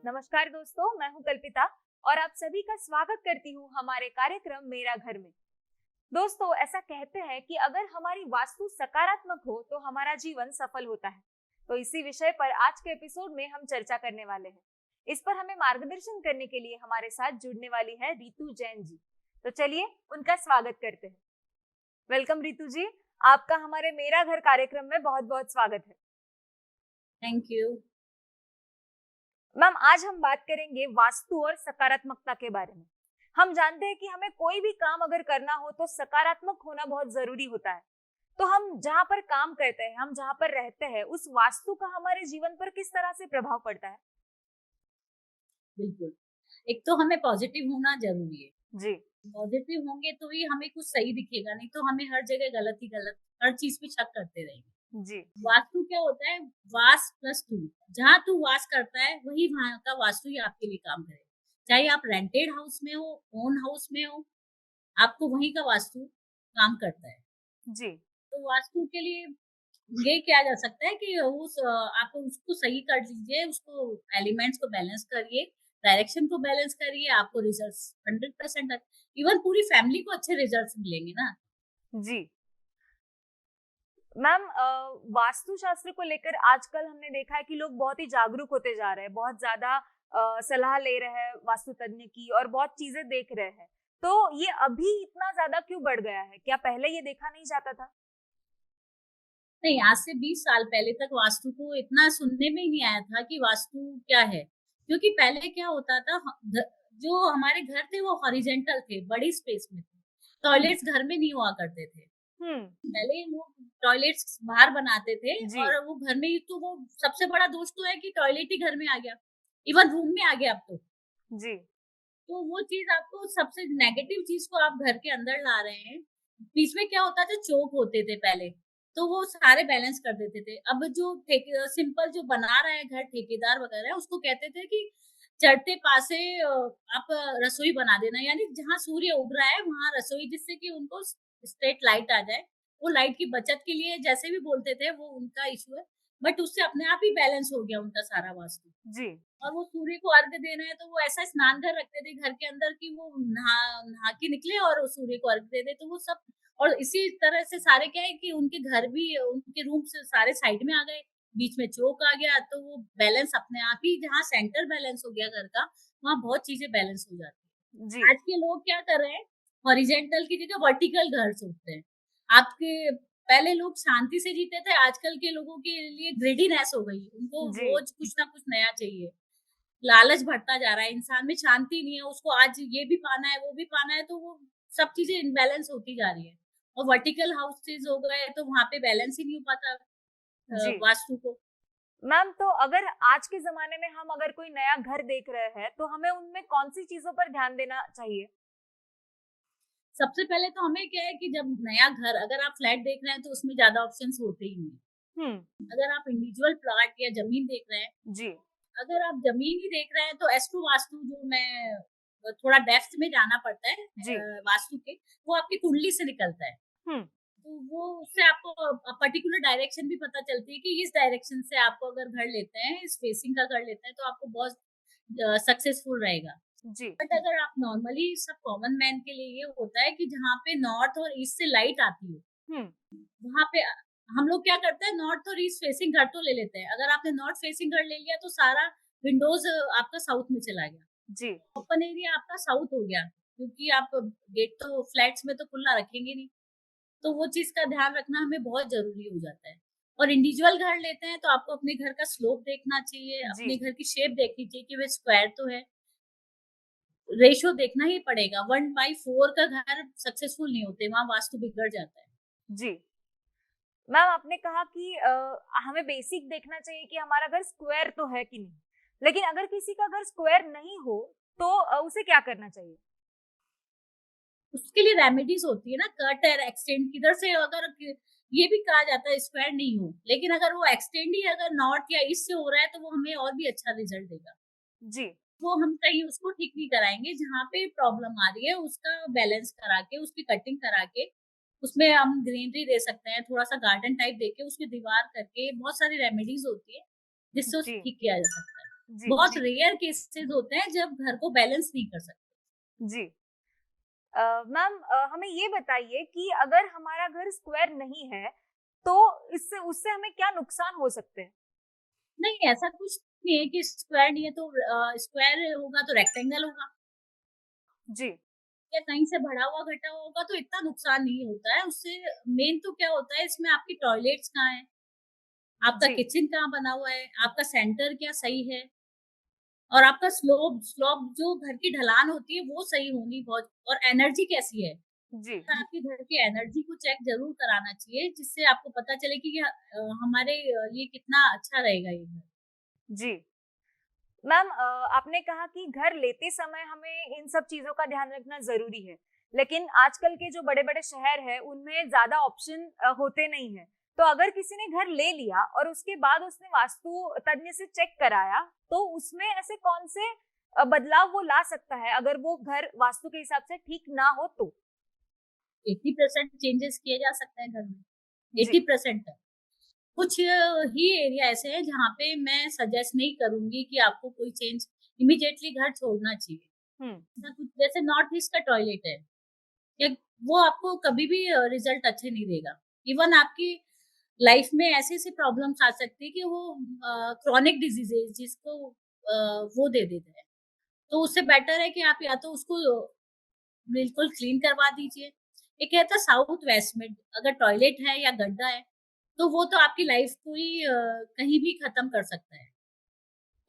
नमस्कार दोस्तों, मैं हूं कल्पिता और आप सभी का स्वागत करती हूं हमारे कार्यक्रम मेरा घर में। दोस्तों, ऐसा कहते हैं कि अगर हमारी वास्तु सकारात्मक हो तो हमारा जीवन सफल होता है। तो इसी विषय पर आज के एपिसोड में हम चर्चा करने वाले हैं। इस पर हमें मार्गदर्शन करने के लिए हमारे साथ जुड़ने वाली है रितु जैन जी। तो चलिए उनका स्वागत करते हैं। वेलकम रितु जी, आपका हमारे मेरा घर कार्यक्रम में बहुत बहुत स्वागत है। Thank you. मैम, आज हम बात करेंगे वास्तु और सकारात्मकता के बारे में। हम जानते हैं कि हमें कोई भी काम अगर करना हो तो सकारात्मक होना बहुत जरूरी होता है। तो हम जहाँ पर काम करते हैं, हम जहाँ पर रहते हैं, उस वास्तु का हमारे जीवन पर किस तरह से प्रभाव पड़ता है? बिल्कुल। एक तो हमें पॉजिटिव होना ज़रूरी है। जी। पॉजिटिव होंगे तो ही हमें कुछ सही दिखेगा, नहीं तो हमें हर जगह गलत ही गलत, हर चीज़ पे शक करते रहेंगे। जी। वास्तु क्या होता है? वास प्लस टू। जहाँ तू वास करता है, वही वहाँ का वास्तु ही आपके लिए काम करेगा। चाहे आप रेंटेड हाउस में हो, ओन हाउस में हो, आपको वहीं का वास्तु काम करता है। जी। तो वास्तु के लिए ये किया जा सकता है कि आप उसको सही कर लीजिए, उसको एलिमेंट्स को बैलेंस करिए, डायरेक्शन को बैलेंस करिए, आपको रिजल्ट्स 100% इवन पूरी फैमिली को अच्छे रिजल्ट्स मिलेंगे ना। जी। मैम, वास्तुशास्त्र को लेकर आजकल हमने देखा है कि लोग बहुत ही जागरूक होते जा रहे हैं, बहुत ज्यादा सलाह ले रहे हैं वास्तु तज्ञ की और बहुत चीजें देख रहे हैं। तो ये अभी इतना ज्यादा क्यों बढ़ गया है? क्या पहले ये देखा नहीं जाता था? नहीं, आज से 20 साल पहले तक वास्तु को इतना सुनने में ही नहीं आया था कि वास्तु क्या है। क्योंकि पहले क्या होता था, जो हमारे घर थे वो हॉरिजेंटल थे, बड़ी स्पेस में थे। हम्म। टॉयलेट्स घर में नहीं हुआ करते थे। हम्म। पहले लोग टॉयलेट्स बाहर बनाते थे जी। और वो घर में ही, तो वो सबसे बड़ा दोष तो है कि टॉयलेट ही घर में आ गया, इवन रूम में आ गया अब तो। जी। तो वो चीज़ आपको सबसे नेगेटिव चीज़ को आप घर के अंदर ला रहे हैं। बीच में क्या होता था, चौक होते थे पहले, तो वो सारे बैलेंस कर देते थे। अब जो सिंपल जो बना रहा है घर, ठेकेदार वगैरह, उसको कहते थे कि चढ़ते पासे आप रसोई बना देना, यानी जहाँ सूर्य उग रहा है वहाँ रसोई, जिससे कि उनको स्ट्रेट लाइट आ जाए। वो लाइट की बचत के लिए जैसे भी बोलते थे, वो उनका इश्यू है। बट उससे अपने आप ही बैलेंस हो गया उनका सारा वास्तु। जी। और वो सूर्य को अर्घ देना है, तो वो ऐसा स्नान घर रखते थे घर के अंदर कि वो नहा नहा के निकले और सूर्य को अर्घ दे दे, तो वो सब। और इसी तरह से सारे क्या है कि उनके घर भी, उनके रूम से सारे साइड में आ गए, बीच में चौक आ गया, तो वो बैलेंस अपने आप ही, जहाँ सेंटर बैलेंस हो गया घर का, वहाँ बहुत चीजें बैलेंस हो जाती जी। है। आज के लोग क्या कर रहे हैं, हॉरिजेंटल की जगह वर्टिकल घर सोचते हैं। आपके पहले लोग शांति से जीते थे, आजकल के लोगों के लिए ग्रेडीनेस हो गई, उनको जी। रोज कुछ ना कुछ नया चाहिए। लालच बढ़ता जा रहा है, इंसान में शांति नहीं है, उसको आज ये भी पाना है, वो भी पाना है, तो वो सब चीज़ें इम्बैलेंस होती जा रही है। और वर्टिकल हाउसेज़ हो गए, तो वहाँ पे बैलेंस ही नहीं हो पाता जी। वास्तु को। मैम, तो अगर आज के जमाने में हम अगर कोई नया घर देख रहे हैं तो हमें उनमें कौन सी चीजों पर ध्यान देना चाहिए? सबसे पहले तो हमें क्या है कि जब नया घर, अगर आप फ्लैट देख रहे हैं, तो उसमें ज़्यादा ऑप्शंस होते ही नहीं। हम्म। अगर आप इंडिविजुअल प्लॉट या ज़मीन देख रहे हैं, जी। अगर आप ज़मीन ही देख रहे हैं, तो एस्ट्रो वास्तु, जो मैं थोड़ा डेप्थ में जाना पड़ता है जी। वास्तु के, वो आपकी कुंडली से निकलता है। हम्म। तो वो उससे आपको पर्टिकुलर डायरेक्शन भी पता चलती है कि इस डायरेक्शन से आपको अगर घर लेते हैं, इस फेसिंग का घर लेते हैं, तो आपको बहुत सक्सेसफुल रहेगा। जी। बट अगर आप नॉर्मली, सब कॉमन मैन के लिए ये होता है कि जहाँ पे नॉर्थ और ईस्ट से लाइट आती है, हम्म। वहाँ पे हम लोग क्या करते हैं, नॉर्थ और ईस्ट फेसिंग घर तो ले लेते हैं। अगर आपने नॉर्थ फेसिंग घर ले लिया, तो सारा विंडोज आपका साउथ में चला गया, जी। ओपन एरिया आपका साउथ हो गया, क्योंकि आप गेट तो फ्लैट्स में तो खुला रखेंगे नहीं। तो वो चीज़ का ध्यान रखना हमें बहुत ज़रूरी हो जाता है। और इंडिविजुअल घर लेते हैं, तो आपको अपने घर का स्लोप देखना चाहिए, जी। अपने घर की शेप देखनी चाहिए कि वो स्क्वायर तो है। रेशियो देखना ही पड़ेगा, 1/4 का घर सक्सेसफुल नहीं होते, वहाँ वास्तु बिगड़ जाता है। जी। मैम, आपने कहा कि हमें बेसिक देखना चाहिए कि हमारा घर स्क्वायर तो है कि नहीं। लेकिन अगर किसी का घर स्क्वायर नहीं हो तो उसे क्या करना चाहिए? उसके लिए रेमेडीज़ होती है ना, कट और एक्सटेंड, किधर से अगर ये भी कहा जाता है स्क्वायर नहीं हो, लेकिन अगर वो एक्सटेंड ही अगर नॉर्थ या ईस्ट से हो रहा है, तो वो हमें और भी अच्छा रिजल्ट देगा। जी। वो हम कहीं उसको ठीक नहीं कराएँगे, जहाँ पे प्रॉब्लम आ रही है उसका बैलेंस करा के, उसकी कटिंग करा के, उसमें हम ग्रीनरी दे सकते हैं, थोड़ा सा गार्डन टाइप देके उसमें दीवार करके, बहुत सारी रेमेडीज होती है जिससे उसे जी ठीक किया जा सकता है। जी बहुत रेयर केसेस होते हैं जब घर को बैलेंस नहीं कर सकते। जी। मैम, हमें ये बताइए कि अगर हमारा घर स्क्वायर नहीं है, तो इससे उससे हमें क्या नुकसान हो सकते हैं? नहीं, ऐसा कुछ नहीं है कि स्क्वायर नहीं है तो स्क्वायर होगा तो रेक्टेंगल होगा, जी या कहीं से बढ़ा हुआ घटा हुआ होगा तो इतना नुकसान नहीं होता है उससे। मेन तो क्या होता है इसमें, आपकी टॉयलेट्स कहाँ है, आपका जी किचन कहाँ बना हुआ है, आपका सेंटर क्या सही है, और आपका स्लोप स्लोप जो घर की ढलान होती है वो सही होनी बहुत, और एनर्जी कैसी है। जी आपके घर की एनर्जी को चेक जरूर कराना चाहिए, जिससे आपको पता चले कि ये हमारे लिए कितना अच्छा रहेगा ये घर। जी। मैम, आपने कहा कि घर लेते समय हमें इन सब चीजों का ध्यान रखना जरूरी है, लेकिन आजकल के जो बड़े बड़े शहर हैं उनमें ज्यादा ऑप्शन होते नहीं है। तो अगर किसी ने घर ले लिया और उसके बाद उसने वास्तु तज्ञ से चेक कराया, तो उसमें ऐसे कौन से बदलाव वो ला सकता है अगर वो घर वास्तु के हिसाब से ठीक ना हो तो? 80% चेंजेस किए जा सकते हैं घर में, जी 80% तक। कुछ ही एरिया ऐसे हैं जहाँ पे मैं सजेस्ट नहीं करूंगी कि आपको कोई चेंज इमीडिएटली घर छोड़ना चाहिए। हम्म ऐसा कुछ जैसे नॉर्थ ईस्ट का टॉयलेट है, या वो आपको कभी भी रिजल्ट अच्छे नहीं देगा। इवन आपकी लाइफ में ऐसी ऐसी प्रॉब्लम्स आ सकती है कि वो क्रॉनिक डिजीजेज जिसको वो दे देते हैं। तो उससे बेटर है कि आप या तो उसको बिल्कुल क्लीन करवा दीजिए। एक है तो साउथ वेस्ट में अगर टॉयलेट है या गड्ढा है, तो वो तो आपकी लाइफ को ही कहीं भी खत्म कर सकता है।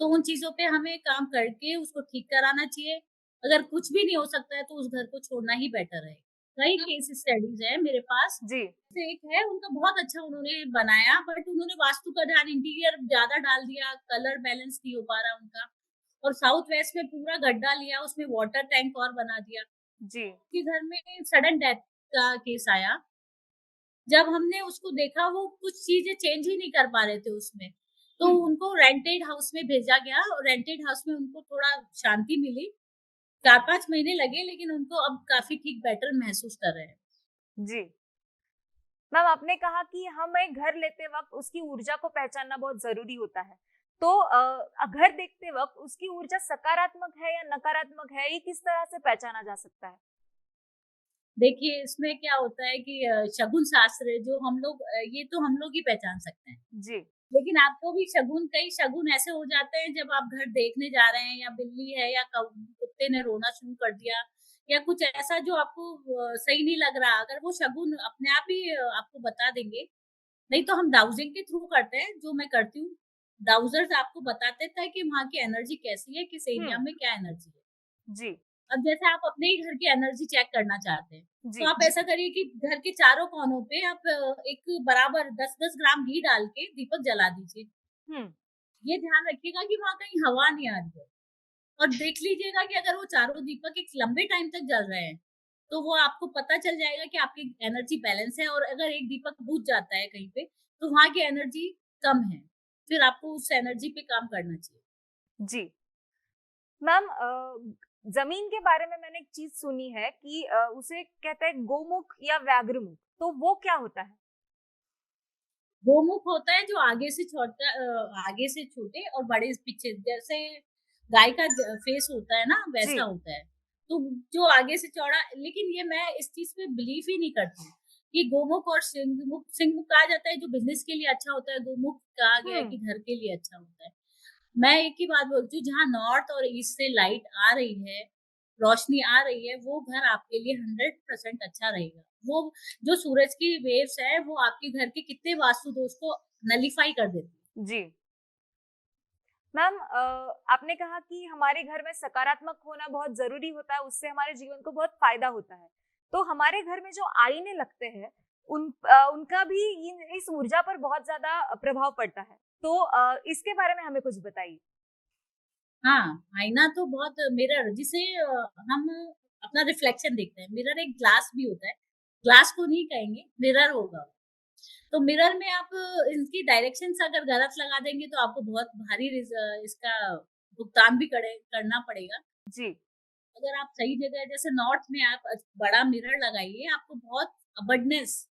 तो उन चीज़ों पे हमें काम करके उसको ठीक कराना चाहिए। अगर कुछ भी नहीं हो सकता है तो उस घर को छोड़ना ही बेटर है। कई केस स्टडीज़ हैं मेरे पास। जी जैसे एक है उनका बहुत अच्छा उन्होंने बनाया, बट उन्होंने वास्तु का ध्यान इंटीरियर ज़्यादा डाल दिया, कलर बैलेंस नहीं हो पा रहा उनका। और साउथ वेस्ट में पूरा गड्ढा लिया, उसमें वाटर टैंक और बना दिया। जी के घर में सडन डेथ का केस आया। जब हमने उसको देखा वो कुछ चीज़ें चेंज ही नहीं कर पा रहे थे उसमें। तो हम्म उनको रेंटेड हाउस में भेजा गया और रेंटेड हाउस में उनको थोड़ा शांति मिली। 4-5 महीने लगे लेकिन उनको अब काफ़ी ठीक बेटर महसूस कर रहे हैं। जी। मैम, आपने कहा कि हमें घर लेते वक्त उसकी ऊर्जा को पहचानना बहुत जरूरी होता है। तो घर देखते वक्त उसकी ऊर्जा सकारात्मक है या नकारात्मक है, ये किस तरह से पहचाना जा सकता है? देखिए इसमें क्या होता है कि शगुन शास्त्र जो हम लोग ये तो हम लोग ही पहचान सकते हैं। जी लेकिन आपको भी शगुन, कई शगुन ऐसे हो जाते हैं जब आप घर देखने जा रहे हैं, या बिल्ली है या कुत्ते ने रोना शुरू कर दिया, या कुछ ऐसा जो आपको सही नहीं लग रहा, अगर वो शगुन अपने आप ही आपको बता देंगे। नहीं तो हम डाउजिंग के थ्रू करते हैं, जो मैं करती हूँ। डाउजर्स आपको बताते थे कि वहाँ की एनर्जी कैसी है, किस एरिया हम्म में क्या एनर्जी है। जी अब जैसे आप अपने ही घर की एनर्जी चेक करना चाहते हैं, जी तो आप ऐसा करिए कि घर के चारों कोनों पे आप एक बराबर 10-10 ग्राम घी डाल के दीपक जला दीजिए। हम्म ये ध्यान रखिएगा कि वहाँ कहीं हवा नहीं आ रही है, और देख लीजिएगा कि अगर वो चारों दीपक एक लंबे टाइम तक जल रहे हैं, तो वो आपको पता चल जाएगा कि आपकी एनर्जी बैलेंस है, और अगर एक दीपक बुझ जाता है कहीं पे, तो वहाँ की एनर्जी कम है। फिर आपको उस एनर्जी पे काम करना चाहिए। जी। मैम, जमीन के बारे में मैंने एक चीज सुनी है कि उसे कहते हैं गोमुख या व्याघ्रमुख, तो वो क्या होता है? गोमुख होता है जो आगे से छोटा, आगे से छोटे और बड़े पीछे, जैसे गाय का फेस होता है ना वैसा जी होता है। तो जो आगे से चौड़ा, लेकिन ये मैं इस चीज पे बिलीव ही नहीं करती हूँ कि गोमुख और सिंहमुख, सिंहमुख कहा जाता है जो बिजनेस के लिए अच्छा होता है, गोमुख कहा गया है हम्म कि घर के लिए अच्छा होता है। मैं एक ही बात बोलती हूँ, जहाँ नॉर्थ और ईस्ट से लाइट आ रही है, रोशनी आ रही है, वो घर आपके लिए 100% अच्छा रहेगा। वो जो सूरज की वेव्स है वो आपके घर के कितने वास्तु दोष को नलीफाई कर देती है। जी। मैम, आपने कहा कि हमारे घर में सकारात्मक होना बहुत जरूरी होता है, उससे हमारे जीवन को बहुत फायदा होता है। तो हमारे घर में जो आईने लगते हैं, उनका भी इस ऊर्जा पर बहुत ज्यादा प्रभाव पड़ता है। तो इसके बारे में हमें कुछ बताइए। हाँ, आईना तो बहुत, मिरर जिसे हम अपना रिफ्लेक्शन देखते हैं, मिरर एक ग्लास भी होता है। ग्लास को नहीं कहेंगे, मिरर होगा। तो मिरर में आप इनकी डायरेक्शंस अगर गलत लगा देंगे तो आपको बहुत भारी इसका भुगतान भी करना पड़ेगा। जी अगर आप सही जगह, जैसे नॉर्थ में आप बड़ा मिरर लगाइए, आपको बहुत अबंडेंस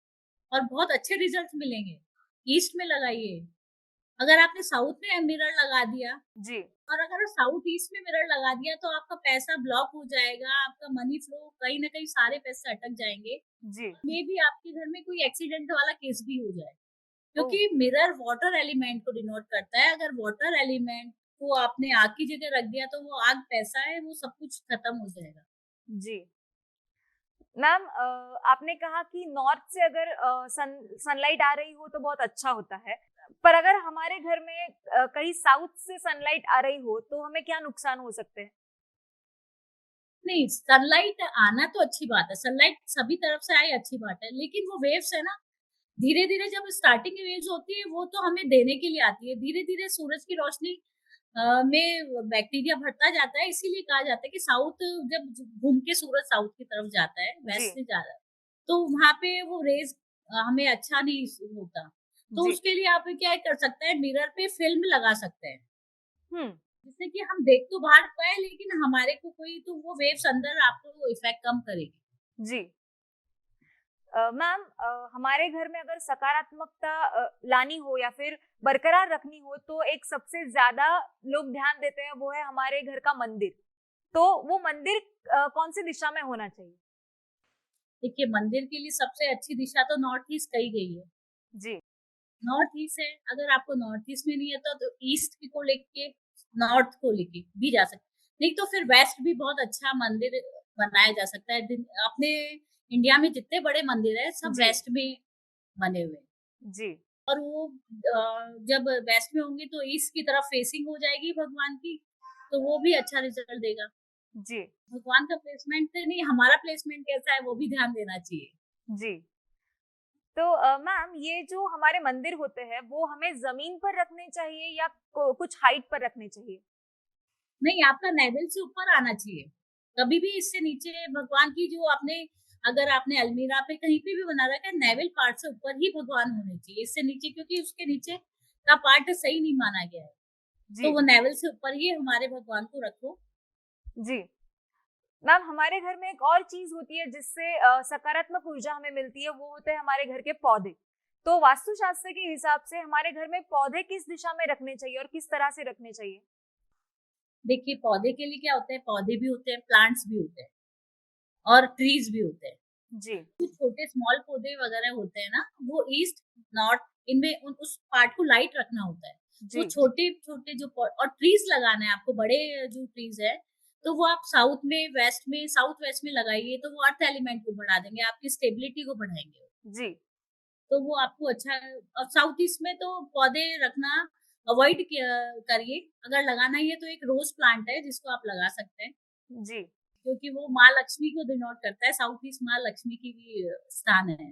और बहुत अच्छे रिजल्ट मिलेंगे। ईस्ट में लगाइए। अगर आपने साउथ में मिरर लगा दिया जी और अगर साउथ ईस्ट में मिरर लगा दिया तो आपका पैसा ब्लॉक हो जाएगा, आपका मनी फ्लो कहीं ना कहीं सारे पैसे अटक जाएंगे। जी। मे भी आपके घर में कोई एक्सीडेंट वाला केस भी हो जाए, ओ क्योंकि मिरर वाटर एलिमेंट को डिनोट करता है। अगर वाटर एलिमेंट को आपने आग की जगह रख दिया तो वो आग पैसा है, वो सब कुछ खत्म हो जाएगा। जी। मैम आपने कहा कि नॉर्थ से अगर सनलाइट आ रही हो तो बहुत अच्छा होता है, पर अगर हमारे घर में कहीं साउथ से सनलाइट आ रही हो तो हमें क्या नुकसान हो सकते हैं? नहीं, सनलाइट आना तो अच्छी बात है, सनलाइट सभी तरफ से आए अच्छी बात है, लेकिन वो वेव्स है ना, धीरे धीरे जब स्टार्टिंग वेव्स होती है वो तो हमें देने के लिए आती है। धीरे धीरे सूरज की रोशनी में बैक्टीरिया बढ़ता जाता है, इसीलिए कहा जाता है कि साउथ जब घूम के सूरज साउथ की तरफ जाता है, जी वेस्ट से जा रहा है, तो वहां पे वो रेज हमें अच्छा नहीं होता। तो जी। उसके लिए आप क्या कर सकते हैं, मिरर पे फिल्म लगा सकते हैं, हम्म। जिससे कि हम देख तो बाहर पाए लेकिन हमारे को कोई तो वो वेव्स अंदर आपको इफेक्ट कम करेगी। जी। मैम हमारे घर में अगर सकारात्मकता लानी हो या फिर बरकरार रखनी हो तो एक सबसे ज्यादा लोग ध्यान देते हैं वो है हमारे घर का मंदिर। तो वो मंदिर कौन सी दिशा में होना चाहिए? देखिए, मंदिर के लिए सबसे अच्छी दिशा तो नॉर्थ ईस्ट कही गई है। जी नॉर्थ ईस्ट है, अगर आपको नॉर्थ ईस्ट में नहीं है तो ईस्ट को लेके नॉर्थ को लेके भी जा सकते, नहीं तो फिर वेस्ट भी बहुत अच्छा मंदिर बनाया जा सकता है। अपने इंडिया में जितने बड़े मंदिर है सब जी वेस्ट में बने हुए हैं। जी और वो जब वेस्ट में होंगे तो ईस्ट की तरफ फेसिंग हो जाएगी भगवान की, तो वो भी अच्छा रिजल्ट देगा। जी भगवान का प्लेसमेंट नहीं, हमारा प्लेसमेंट कैसा है वो भी ध्यान देना चाहिए। जी। तो मैम ये जो हमारे मंदिर होते हैं वो हमें जमीन पर रखने चाहिए या कुछ हाइट पर रखने चाहिए? नहीं, आपका नेवल से ऊपर आना चाहिए। कभी भी इससे नीचे भगवान की जो आपने, अगर आपने अलमीरा पे कहीं पे भी बना रखा है, नेवल पार्ट से ऊपर ही भगवान होने चाहिए, इससे नीचे, क्योंकि उसके नीचे का पार्ट सही नहीं माना गया है। जी तो वो नेवल से ऊपर ही हमारे भगवान को रखो। जी। मैम हमारे घर में एक और चीज होती है जिससे सकारात्मक ऊर्जा हमें मिलती है, वो होते हैं हमारे घर के पौधे। तो वास्तुशास्त्र के हिसाब से हमारे घर में पौधे किस दिशा में रखने चाहिए और किस तरह से रखने चाहिए? देखिए, पौधे के लिए क्या होता है, पौधे भी होते हैं, प्लांट्स भी होते हैं और ट्रीज भी होते हैं। जी कुछ छोटे स्मॉल पौधे वगैरह होते हैं ना, वो ईस्ट नॉर्थ इनमें उस पार्ट को लाइट रखना होता है। जी तो छोटे छोटे जो और ट्रीज लगाना है आपको, बड़े जो ट्रीज है तो वो आप साउथ में, वेस्ट में, साउथ वेस्ट में लगाइए, तो वो अर्थ एलिमेंट को बढ़ा देंगे, आपकी स्टेबिलिटी को बढ़ाएंगे। जी तो वो आपको अच्छा। और साउथ ईस्ट में तो पौधे रखना अवॉइड करिए। अगर लगाना ही है तो एक रोज प्लांट है जिसको आप लगा सकते हैं, जी क्योंकि वो माँ लक्ष्मी को डिनोट करता है। साउथ ईस्ट माँ लक्ष्मी की भी स्थान है।